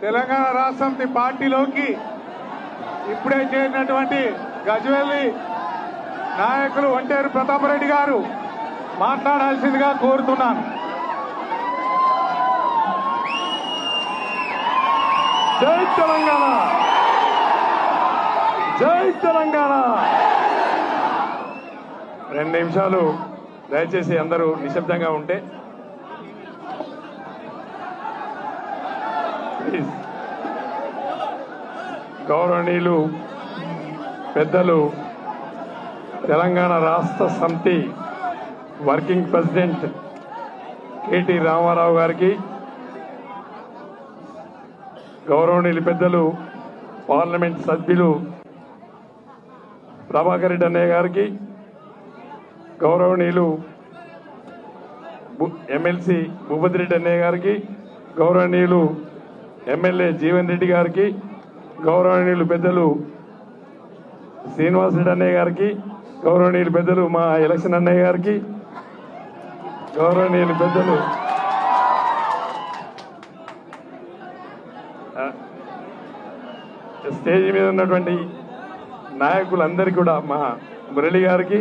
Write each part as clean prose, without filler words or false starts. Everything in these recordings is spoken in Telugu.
తెలంగాణ రాష్ట్ర సమితి పార్టీలోకి ఇప్పుడే చేరినటువంటి గజ్వేలి నాయకులు ఒంటేరు ప్రతాపరెడ్డి గారు మాట్లాడాల్సిందిగా కోరుతున్నాను. జై తెలంగాణ, జై తెలంగాణ. 2 నిమిషాలు దయచేసి అందరూ నిశ్శబ్దంగా ఉంటే ప్లీజ్. గౌరవనీయులు పెద్దలు తెలంగాణ రాష్ట్ర సమితి వర్కింగ్ ప్రెసిడెంట్ కేటీ రామారావు గారికి, గౌరవనీయులు పెద్దలు పార్లమెంట్ సభ్యులు ప్రభాకర్ రెడ్డి అన్నయ్య గారికి, గౌరవనీయులు ఎమ్మెల్సీ భూపతి రెడ్డి అన్నయ్య గారికి, గౌరవనీయులు ఎమ్మెల్యే జీవన్ రెడ్డి గారికి, గౌరవనీయులు పెద్దలు శ్రీనివాసరెడ్డి అన్నయ్య గారికి, గౌరవనీయులు పెద్దలు మా ఎలక్షన్ అన్నయ్య గారికి, గౌరవనీయులు పెద్దలు స్టేజ్ మీద ఉన్నటువంటి నాయకులందరికీ కూడా, మా మురళి గారికి,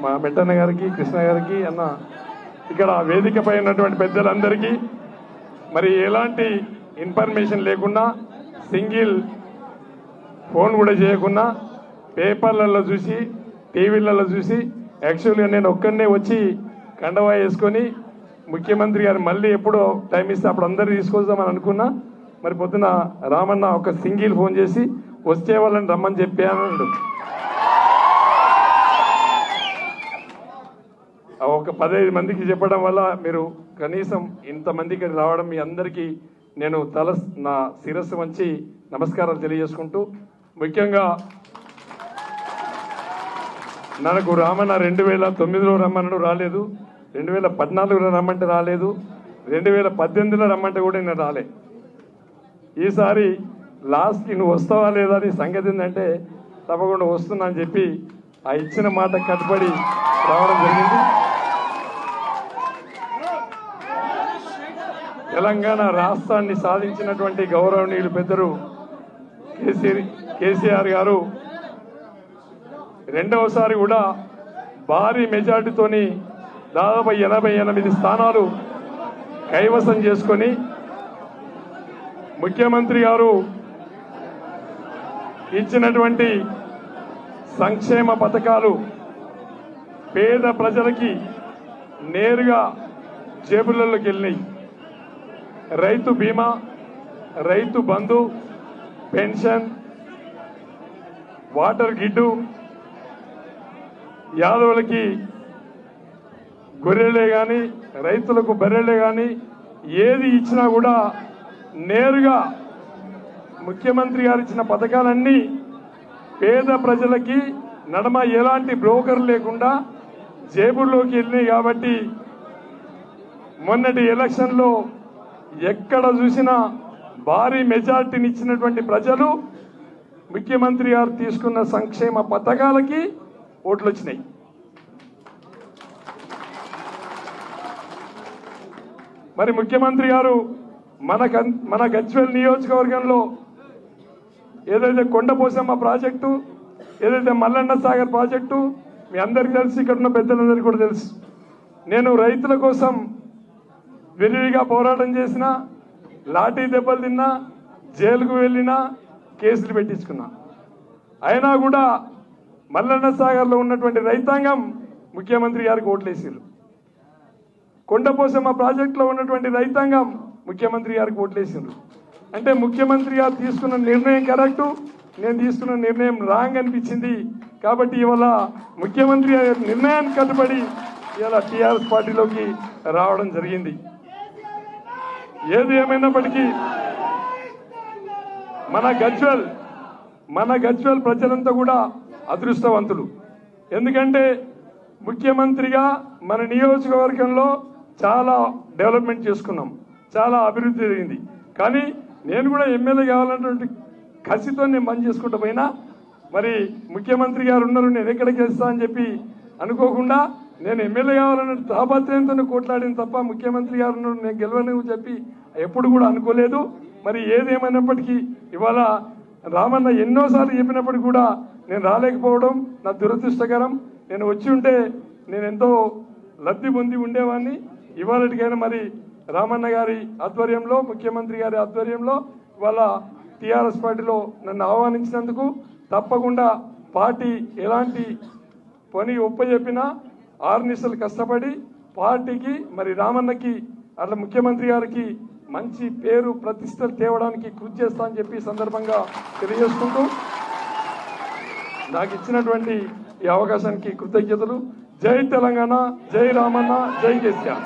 మా మెట్టన్న గారికి, కృష్ణ గారికి, అన్న ఇక్కడ వేదికపై ఉన్నటువంటి పెద్దలందరికీ, మరి ఎలాంటి ఇన్ఫర్మేషన్ లేకుండా, సింగిల్ ఫోన్ కూడా చేయకుండా, పేపర్లలో చూసి, టీవీలలో చూసి, యాక్చువల్గా నేను ఒక్కడనే వచ్చి కండవా వేసుకొని ముఖ్యమంత్రి గారు మళ్ళీ ఎప్పుడో టైం ఇస్తే అప్పుడు అందరూ తీసుకొద్దామని అనుకున్నా. మరి పొద్దున రామన్న ఒక సింగిల్ ఫోన్ చేసి వచ్చే వాళ్ళని రమ్మని చెప్పాను. ఒక 15 మందికి చెప్పడం వల్ల మీరు కనీసం ఇంతమందికి రావడం, మీ అందరికీ నేను నా శిరస్సు వంచి నమస్కారాలు తెలియజేసుకుంటూ, ముఖ్యంగా నాకు రామన్న 2009లో రమ్మన్నాడు, రాలేదు. 2014లో రమ్మంటే రాలేదు. 2018లో రమ్మంటే కూడా నేను రాలే. ఈసారి లాస్ట్కి నువ్వు వస్తావా లేదా అని సంగతి ఏంటంటే తప్పకుండా వస్తున్నా అని చెప్పి ఆ ఇచ్చిన మాట కట్టుబడి రావడం జరిగింది. తెలంగాణ రాష్ట్రాన్ని సాధించినటువంటి గౌరవనీయులు పెద్దలు కేసీఆర్ గారు రెండవసారి కూడా భారీ మెజార్టీతోని దాదాపు 88 స్థానాలు కైవసం చేసుకొని ముఖ్యమంత్రి గారు ఇచ్చినటువంటి సంక్షేమ పథకాలు పేద ప్రజలకి నేరుగా జేబులలోకి వెళ్ళినాయి. రైతు బీమా, రైతు బంధు, పెన్షన్, వాటర్ గిడ్డు, యాదవులకి గొర్రెలే కానీ, రైతులకు బర్రెలే కానీ ఏది ఇచ్చినా కూడా నేరుగా ముఖ్యమంత్రి గారు ఇచ్చిన పథకాలన్నీ పేద ప్రజలకి నడమ ఎలాంటి బ్రోకర్ లేకుండా జేబుల్లోకి వెళ్ళినాయి. కాబట్టి మొన్నటి ఎలక్షన్లో ఎక్కడ చూసినా భారీ మెజార్టీని ఇచ్చినటువంటి ప్రజలు ముఖ్యమంత్రి గారు తీసుకున్న సంక్షేమ పథకాలకి ఓట్లు వచ్చినాయి. మరి ముఖ్యమంత్రి గారు మన గజ్వేల్ నియోజకవర్గంలో ఏదైతే కొండపోసమ్మ ప్రాజెక్టు, ఏదైతే మల్లన్న సాగర్ ప్రాజెక్టు, మీ అందరికీ తెలుసు, ఇక్కడ ఉన్న పెద్దలందరికీ కూడా తెలుసు. నేను రైతుల కోసం విరివిగా పోరాటం చేసినా, లాఠీ దెబ్బలు తిన్నా, జైలుకు వెళ్ళినా, కేసులు పెట్టించుకున్నా. అయినా కూడా మల్లన్న సాగర్లో ఉన్నటువంటి రైతాంగం ముఖ్యమంత్రి గారికి ఓట్లేసారు. కొండపోసమ్మ ప్రాజెక్టులో ఉన్నటువంటి రైతాంగం ముఖ్యమంత్రి గారికి ఓట్లేసారు. అంటే ముఖ్యమంత్రి గారు తీసుకున్న నిర్ణయం కరెక్టు, నేను తీసుకున్న నిర్ణయం రాంగ్ అనిపించింది. కాబట్టి ఇవాళ ముఖ్యమంత్రి గారి నిర్ణయానికి కట్టుబడి ఇవాళ టీఆర్ఎస్ పార్టీలోకి రావడం జరిగింది. ఏది ఏమైనప్పటికీ మన గజ్వేల్ ప్రజలంతా కూడా అదృష్టవంతులు. ఎందుకంటే ముఖ్యమంత్రిగా మన నియోజకవర్గంలో చాలా డెవలప్మెంట్ చేసుకున్నాం, చాలా అభివృద్ధి జరిగింది. కానీ నేను కూడా ఎమ్మెల్యే కావాలన్నటువంటి కసితో నేను పని చేసుకుంటూ పోయినా, మరి ముఖ్యమంత్రి గారు ఉన్నారు, నేను ఎక్కడికి వెళ్తా అని చెప్పి అనుకోకుండా నేను ఎమ్మెల్యే కావాలన్న తాపత్రయంతో కొట్లాడిన తప్ప ముఖ్యమంత్రి గారు ఉన్నారు, నేను గెలవను చెప్పి ఎప్పుడు కూడా అనుకోలేదు. మరి ఏదేమైనప్పటికీ ఇవాళ రామన్న ఎన్నోసార్లు చెప్పినప్పటికీ కూడా నేను రాలేకపోవడం నా దురదృష్టకరం. నేను వచ్చి ఉంటే నేను ఎంతో లబ్ధి పొంది ఉండేవాడిని. ఇవాళకైనా మరి రామన్న గారి ఆధ్వర్యంలో, ముఖ్యమంత్రి గారి ఆధ్వర్యంలో ఇవాళ టీఆర్ఎస్ పార్టీలో నన్ను ఆహ్వానించినందుకు తప్పకుండా పార్టీ ఎలాంటి పని ఒప్పజెప్పినా 6 నిమిషాలు కష్టపడి పార్టీకి మరి రామన్నకి అట్లా ముఖ్యమంత్రి గారికి మంచి పేరు ప్రతిష్టలు తేవడానికి కృషి చేస్తా అని చెప్పి సందర్భంగా తెలియజేసుకుంటూ నాకు ఇచ్చినటువంటి ఈ అవకాశానికి కృతజ్ఞతలు. జై తెలంగాణ, జై రామన్న, జై కేసీఆర్.